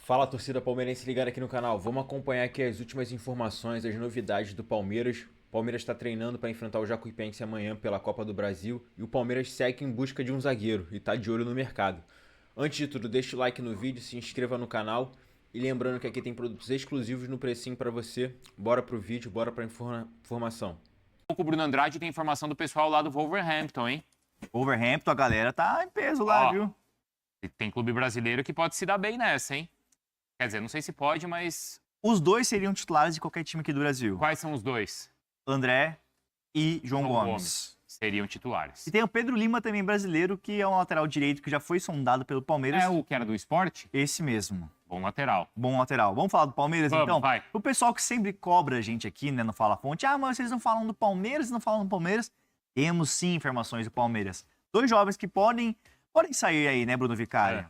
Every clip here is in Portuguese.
Fala, torcida palmeirense ligada aqui no canal. Vamos acompanhar aqui as últimas informações, as novidades do Palmeiras. O Palmeiras está treinando para enfrentar o Jacuipense amanhã pela Copa do Brasil e o Palmeiras segue em busca de um zagueiro e está de olho no mercado. Antes de tudo, deixa o like no vídeo, se inscreva no canal e lembrando que aqui tem produtos exclusivos no precinho para você. Bora pro vídeo, bora para informação. O Bruno Andrade tem informação do pessoal lá do Wolverhampton, hein? Wolverhampton, a galera tá em peso lá, viu? Tem clube brasileiro que pode se dar bem nessa, hein? Quer dizer, não sei se pode, mas... Os dois seriam titulares de qualquer time aqui do Brasil. Quais são os dois? André e João Gomes. Seriam titulares. E tem o Pedro Lima também, brasileiro, que é um lateral direito que já foi sondado pelo Palmeiras. É o que era do esporte? Esse mesmo. Bom lateral. Bom lateral. Vamos falar do Palmeiras, Vamos, então? vai. O pessoal que sempre cobra a gente aqui, né, no Fala Fonte. Ah, mas vocês não falam do Palmeiras, não falam do Palmeiras. Temos sim informações do Palmeiras. Dois jovens que podem sair aí, né, Bruno Vicari? É.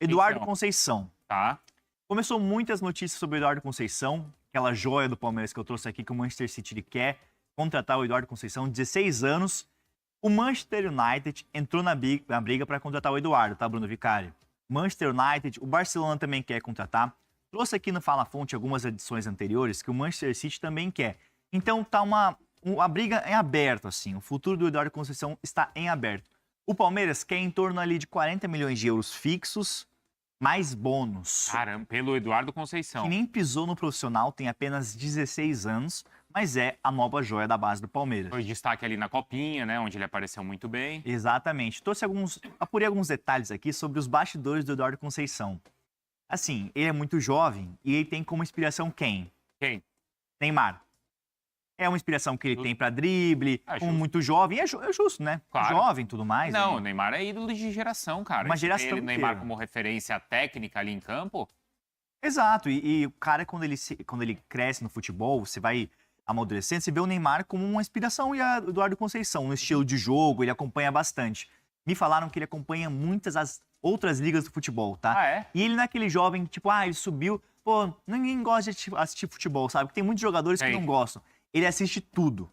Eduardo Então. Conceição. Tá? Começou muitas notícias sobre o Eduardo Conceição, aquela joia do Palmeiras que eu trouxe aqui, que o Manchester City quer contratar o Eduardo Conceição, 16 anos. O Manchester United entrou na briga para contratar o Eduardo, tá, Bruno Vicari? Manchester United, o Barcelona também quer contratar. Trouxe aqui no Fala Fonte algumas edições anteriores que o Manchester City também quer. Então tá a briga em aberto, assim. O futuro do Eduardo Conceição está em aberto. O Palmeiras quer em torno ali de 40 milhões de euros fixos, mais bônus. Caramba, pelo Eduardo Conceição. Que nem pisou no profissional, tem apenas 16 anos, mas é a nova joia da base do Palmeiras. Foi destaque ali na Copinha, né? Onde ele apareceu muito bem. Exatamente. Apurei alguns detalhes aqui sobre os bastidores do Eduardo Conceição. Assim, ele é muito jovem e ele tem como inspiração quem? Quem? Neymar. É uma inspiração que ele tem pra drible, É como justo. muito jovem. É justo, né? Claro. Jovem e tudo mais. Não, o né? Neymar é ídolo de geração, cara. Uma Você tem geração ele, Neymar inteira. como referência técnica ali em campo. Exato. E o cara, quando ele cresce no futebol, você vai amadurecendo, você vê o Neymar como uma inspiração e o Eduardo Conceição, no estilo de jogo, ele acompanha bastante. Me falaram que ele acompanha muitas as outras ligas do futebol, tá? Ah, é? E ele não é aquele jovem, tipo, ele subiu. Pô, ninguém gosta de assistir futebol, sabe? Porque tem muitos jogadores que Tem. não gostam. Ele assiste tudo.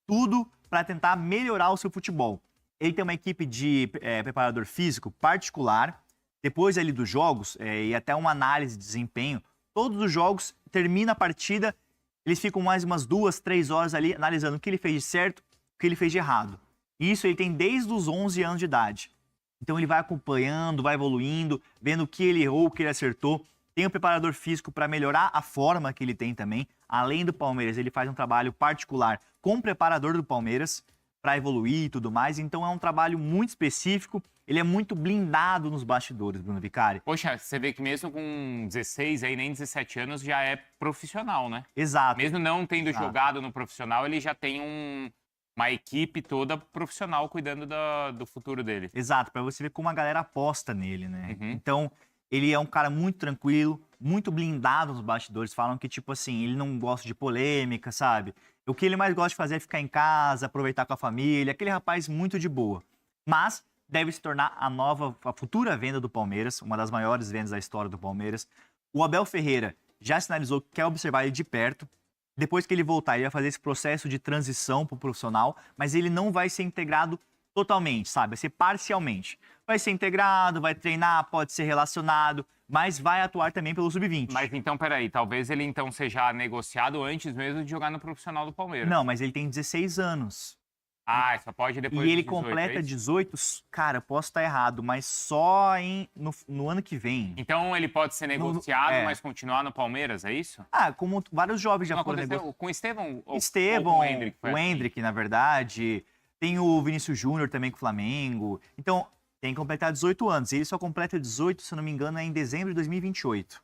Tudo pra tentar melhorar o seu futebol. Ele tem uma equipe de preparador físico particular. Depois ali dos jogos, e até uma análise de desempenho, todos os jogos, termina a partida, eles ficam mais umas 2, 3 horas ali analisando o que ele fez de certo, o que ele fez de errado. E isso ele tem desde os 11 anos de idade. Então ele vai acompanhando, vai evoluindo, vendo o que ele errou, o que ele acertou. Tem um preparador físico para melhorar a forma que ele tem também. Além do Palmeiras, ele faz um trabalho particular com o preparador do Palmeiras para evoluir e tudo mais. Então é um trabalho muito específico. Ele é muito blindado nos bastidores, Bruno Vicari. Poxa, você vê que mesmo com 16, aí nem 17 anos, já é profissional, né? Exato. Mesmo não tendo Exato. jogado no profissional, ele já tem uma equipe toda profissional cuidando do futuro dele. Exato, para você ver como a galera aposta nele, né? Uhum. Então, ele é um cara muito tranquilo, muito blindado nos bastidores. Falam que, tipo assim, ele não gosta de polêmica, sabe? O que ele mais gosta de fazer é ficar em casa, aproveitar com a família. Aquele rapaz muito de boa. Mas deve se tornar a futura venda do Palmeiras, uma das maiores vendas da história do Palmeiras. O Abel Ferreira já sinalizou que quer observar ele de perto. Depois que ele voltar, ele vai fazer esse processo de transição para o profissional, mas ele não vai ser integrado totalmente, sabe? Vai ser parcialmente. Vai ser integrado, vai treinar, pode ser relacionado, mas vai atuar também pelo sub-20. Mas então, peraí, talvez ele então seja negociado antes mesmo de jogar no profissional do Palmeiras. Não, mas ele tem 16 anos. Ah, só pode depois E ele dos 18, completa é isso? 18, cara, posso estar errado, mas só no ano que vem. Então ele pode ser negociado, é. mas continuar no Palmeiras, é isso? Ah, como vários jovens já Não foram aconteceu negociados. com o Estevão? Ou Estevão, com o Endrick? Foi o assim? Endrick, na verdade. Tem o Vinícius Júnior também com o Flamengo. Então, tem que completar 18 anos. Ele só completa 18, se eu não me engano, é em dezembro de 2028.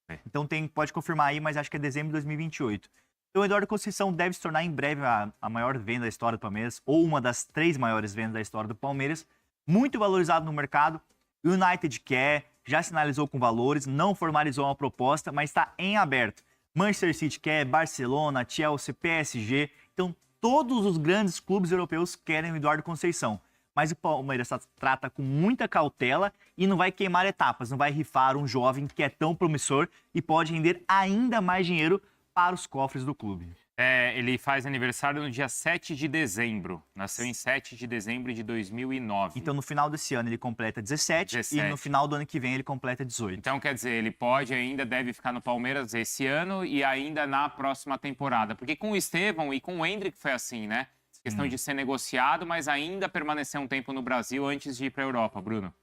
É. Então pode confirmar aí, mas acho que é dezembro de 2028. Então o Eduardo Conceição deve se tornar em breve a maior venda da história do Palmeiras, ou uma das 3 maiores vendas da história do Palmeiras. Muito valorizado no mercado. O United quer, já sinalizou com valores, não formalizou uma proposta, mas está em aberto. Manchester City quer, Barcelona, Chelsea, PSG. Então todos os grandes clubes europeus querem o Eduardo Conceição. Mas o Palmeiras trata com muita cautela e não vai queimar etapas, não vai rifar um jovem que é tão promissor e pode render ainda mais dinheiro para os cofres do clube. Ele faz aniversário no dia 7 de dezembro. Nasceu em 7 de dezembro de 2009. Então, no final desse ano, ele completa 17 e no final do ano que vem ele completa 18. Então, quer dizer, ele deve ficar no Palmeiras esse ano e ainda na próxima temporada. Porque com o Estevão e com o Endrick foi assim, né? Questão de ser negociado, mas ainda permanecer um tempo no Brasil antes de ir para a Europa, Bruno.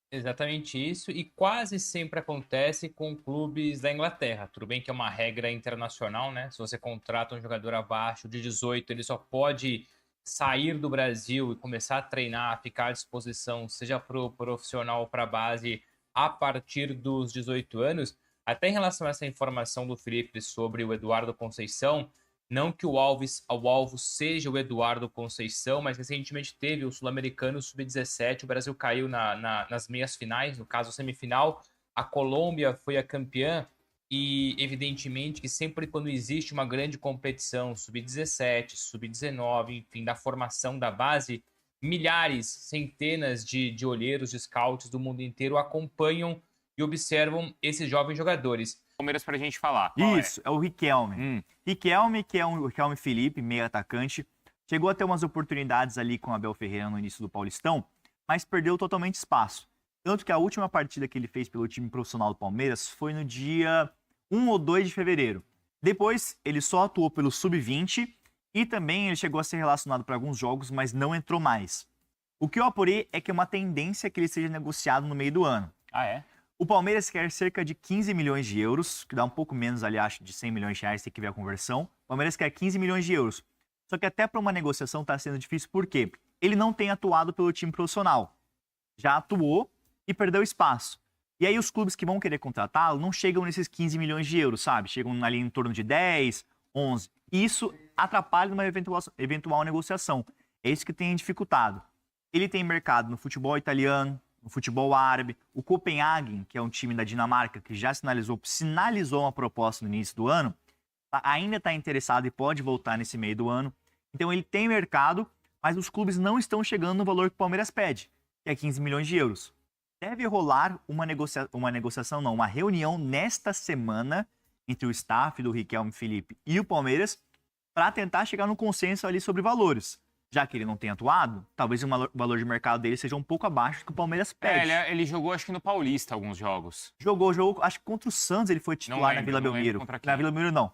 Exatamente isso, e quase sempre acontece com clubes da Inglaterra. Tudo bem que é uma regra internacional, né? Se você contrata um jogador abaixo de 18, ele só pode sair do Brasil e começar a treinar, ficar à disposição, seja para o profissional ou para a base, a partir dos 18 anos. Até em relação a essa informação do Felipe sobre o Eduardo Conceição, não que o alvo seja o Eduardo Conceição, mas recentemente teve o Sul-Americano Sub-17, o Brasil caiu nas meias finais, no caso semifinal, a Colômbia foi a campeã e evidentemente que sempre quando existe uma grande competição, Sub-17, Sub-19, enfim, da formação da base, milhares, centenas de olheiros, de scouts do mundo inteiro acompanham e observam esses jovens jogadores. Palmeiras pra gente falar. Isso, é o Riquelme. Riquelme, que é um Riquelme Felipe, meio atacante, chegou a ter umas oportunidades ali com o Abel Ferreira no início do Paulistão, mas perdeu totalmente espaço. Tanto que a última partida que ele fez pelo time profissional do Palmeiras foi no dia 1 ou 2 de fevereiro. Depois, ele só atuou pelo Sub-20 e também ele chegou a ser relacionado para alguns jogos, mas não entrou mais. O que eu apurei é que é uma tendência que ele seja negociado no meio do ano. Ah, é? O Palmeiras quer cerca de 15 milhões de euros, que dá um pouco menos, ali, acho, de 100 milhões de reais, tem que ver a conversão. O Palmeiras quer 15 milhões de euros. Só que até para uma negociação está sendo difícil, por quê? Ele não tem atuado pelo time profissional. Já atuou e perdeu espaço. E aí os clubes que vão querer contratá-lo não chegam nesses 15 milhões de euros, sabe? Chegam ali em torno de 10, 11. Isso atrapalha numa eventual negociação. É isso que tem dificultado. Ele tem mercado no futebol italiano, no futebol árabe. O Copenhagen, que é um time da Dinamarca, que já sinalizou uma proposta no início do ano, ainda está interessado e pode voltar nesse meio do ano. Então ele tem mercado, mas os clubes não estão chegando no valor que o Palmeiras pede, que é 15 milhões de euros. Deve rolar uma reunião nesta semana entre o staff do Riquelme Felipe e o Palmeiras para tentar chegar num consenso ali sobre valores. Já que ele não tem atuado, talvez o valor de mercado dele seja um pouco abaixo do que o Palmeiras pede. Ele jogou, acho que no Paulista, alguns jogos. Jogou, acho que contra o Santos ele foi titular na Vila Belmiro. Na Vila Belmiro, não.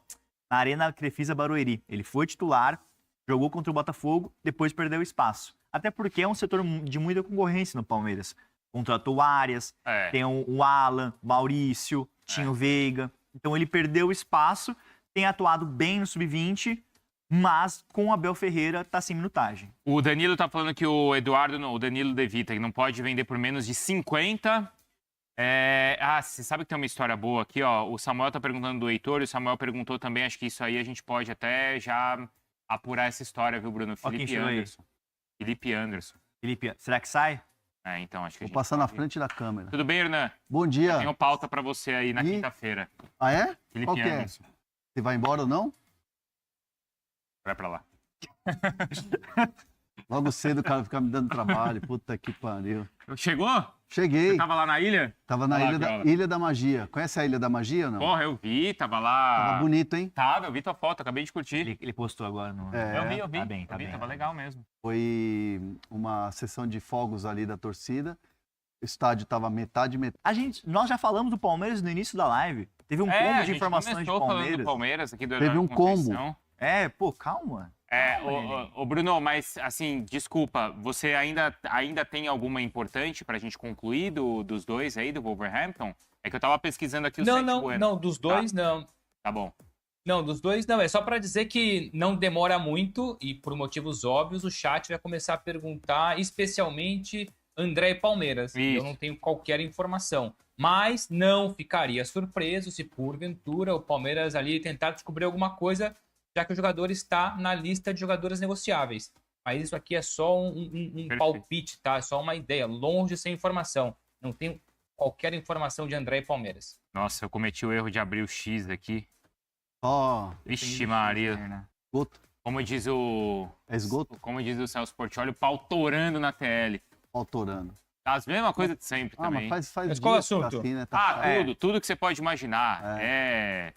Na Arena Crefisa Barueri. Ele foi titular, jogou contra o Botafogo, depois perdeu espaço. Até porque é um setor de muita concorrência no Palmeiras. Contratou o Arias, tem o Alan, Maurício, tinha o Veiga. Então ele perdeu espaço, tem atuado bem no Sub-20, mas com o Abel Ferreira tá sem minutagem. O Danilo tá falando que o Danilo De Vita, que não pode vender por menos de 50. Você sabe que tem uma história boa aqui, ó. O Samuel tá perguntando do Heitor, e o Samuel perguntou também, acho que isso aí a gente pode até já apurar essa história, viu, Bruno? Felipe Anderson. Felipe Anderson. Será que sai? Então, acho que Vou passar na frente da câmera. Tudo bem, Hernan? Bom dia. Tenho pauta pra você aí na quinta-feira. Ah, é? Felipe Qual que é? Anderson. Você vai embora ou não? Vai pra lá. Logo cedo o cara fica me dando trabalho. Puta que pariu. Chegou? Cheguei. Você tava lá na ilha? Tava na Ilha da Magia. Conhece a Ilha da Magia ou não? Porra, eu vi, tava lá. Tava bonito, hein? Tava, eu vi tua foto, acabei de curtir. Ele postou agora no... Eu vi. Tá bem. Tava legal mesmo. Foi uma sessão de fogos ali da torcida. O estádio tava metade. Nós já falamos do Palmeiras no início da live. Teve um combo de informações de falando do Palmeiras aqui do Teve um combo. Calma. Bruno, mas assim, desculpa, você ainda tem alguma importante pra gente concluir dos dois aí, do Wolverhampton? É que eu tava pesquisando aqui o Não, dos dois não. Tá bom. Não, dos dois não. É só pra dizer que não demora muito e por motivos óbvios o chat vai começar a perguntar, especialmente André e Palmeiras. Isso. Eu não tenho qualquer informação. Mas não ficaria surpreso se porventura o Palmeiras ali tentar descobrir alguma coisa, já que o jogador está na lista de jogadores negociáveis. Mas isso aqui é só um palpite, tá? É só uma ideia, longe de ser informação. Não tenho qualquer informação de André e Palmeiras. Nossa, eu cometi o erro de abrir o X aqui. Vixe Maria. Esgoto. Como diz o... É esgoto? Como diz o Celso Portiolli, o pau torando na TL. Pau torando. As mesmas coisas de sempre também. Mas faz qual assunto? assim, né? Tudo que você pode imaginar. É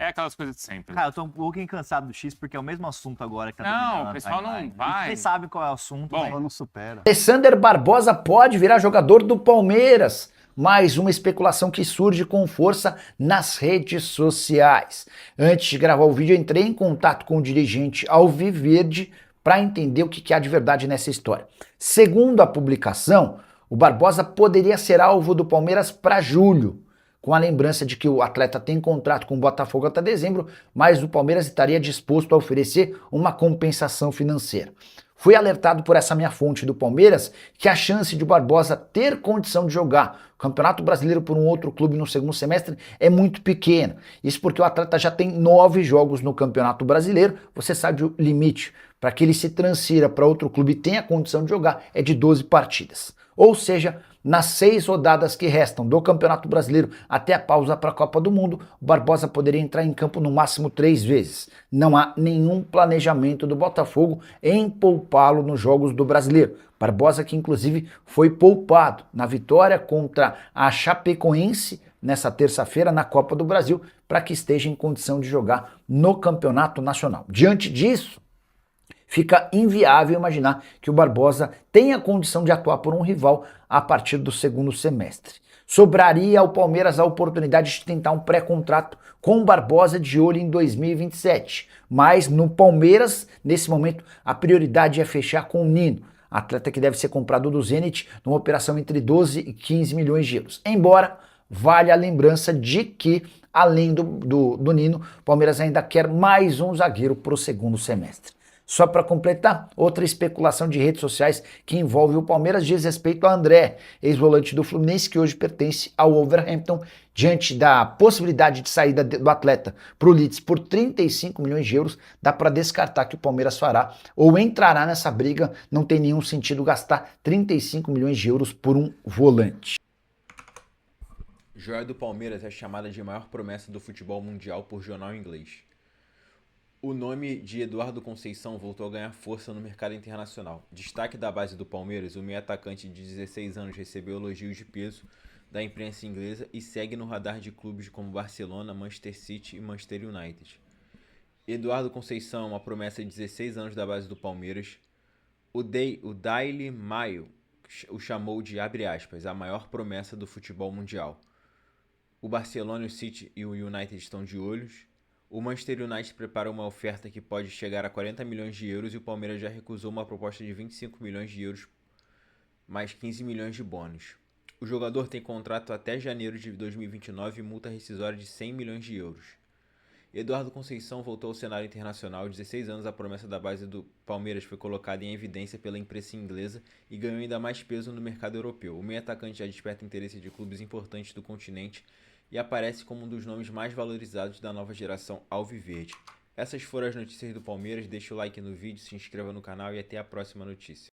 É aquelas coisas de sempre. Cara, eu tô um pouquinho cansado do X, porque é o mesmo assunto agora que tá Não, terminando o pessoal na não timeline. vai. Vocês sabem qual é o assunto. Bom, Só não supera. Alexander Barbosa pode virar jogador do Palmeiras. Mais uma especulação que surge com força nas redes sociais. Antes de gravar o vídeo, eu entrei em contato com o dirigente Alviverde para entender o que há de verdade nessa história. Segundo a publicação, o Barbosa poderia ser alvo do Palmeiras para julho, com a lembrança de que o atleta tem contrato com o Botafogo até dezembro, mas o Palmeiras estaria disposto a oferecer uma compensação financeira. Fui alertado por essa minha fonte do Palmeiras que a chance de o Barbosa ter condição de jogar o Campeonato Brasileiro por um outro clube no segundo semestre é muito pequena. Isso porque o atleta já tem 9 jogos no Campeonato Brasileiro, você sabe o limite para que ele se transfira para outro clube e tenha condição de jogar é de 12 partidas. Ou seja, nas 6 rodadas que restam do Campeonato Brasileiro até a pausa para a Copa do Mundo, o Barbosa poderia entrar em campo no máximo 3 vezes. Não há nenhum planejamento do Botafogo em poupá-lo nos jogos do Brasileiro. Barbosa que inclusive foi poupado na vitória contra a Chapecoense nessa terça-feira na Copa do Brasil para que esteja em condição de jogar no Campeonato Nacional. Diante disso, fica inviável imaginar que o Barbosa tenha condição de atuar por um rival a partir do segundo semestre. Sobraria ao Palmeiras a oportunidade de tentar um pré-contrato com o Barbosa de olho em 2027. Mas no Palmeiras, nesse momento, a prioridade é fechar com o Nino, atleta que deve ser comprado do Zenit numa operação entre 12 e 15 milhões de euros. Embora vale a lembrança de que, além do Nino, o Palmeiras ainda quer mais um zagueiro para o segundo semestre. Só para completar, outra especulação de redes sociais que envolve o Palmeiras diz respeito a André, ex-volante do Fluminense, que hoje pertence ao Wolverhampton. Diante da possibilidade de saída do atleta para o Leeds por 35 milhões de euros, dá para descartar que o Palmeiras fará ou entrará nessa briga. Não tem nenhum sentido gastar 35 milhões de euros por um volante. Joia do Palmeiras é chamada de maior promessa do futebol mundial por jornal inglês. O nome de Eduardo Conceição voltou a ganhar força no mercado internacional. Destaque da base do Palmeiras, o meio atacante de 16 anos recebeu elogios de peso da imprensa inglesa e segue no radar de clubes como Barcelona, Manchester City e Manchester United. Eduardo Conceição, uma promessa de 16 anos da base do Palmeiras. O Daily Mail o chamou de, abre aspas, a maior promessa do futebol mundial. O Barcelona, o City e o United estão de olhos. O Manchester United prepara uma oferta que pode chegar a 40 milhões de euros e o Palmeiras já recusou uma proposta de 25 milhões de euros mais 15 milhões de bônus. O jogador tem contrato até janeiro de 2029 e multa rescisória de 100 milhões de euros. Eduardo Conceição voltou ao cenário internacional. 16 anos, a promessa da base do Palmeiras foi colocada em evidência pela imprensa inglesa e ganhou ainda mais peso no mercado europeu. O meio-atacante já desperta interesse de clubes importantes do continente e aparece como um dos nomes mais valorizados da nova geração alviverde. Essas foram as notícias do Palmeiras. Deixe o like no vídeo, se inscreva no canal e até a próxima notícia.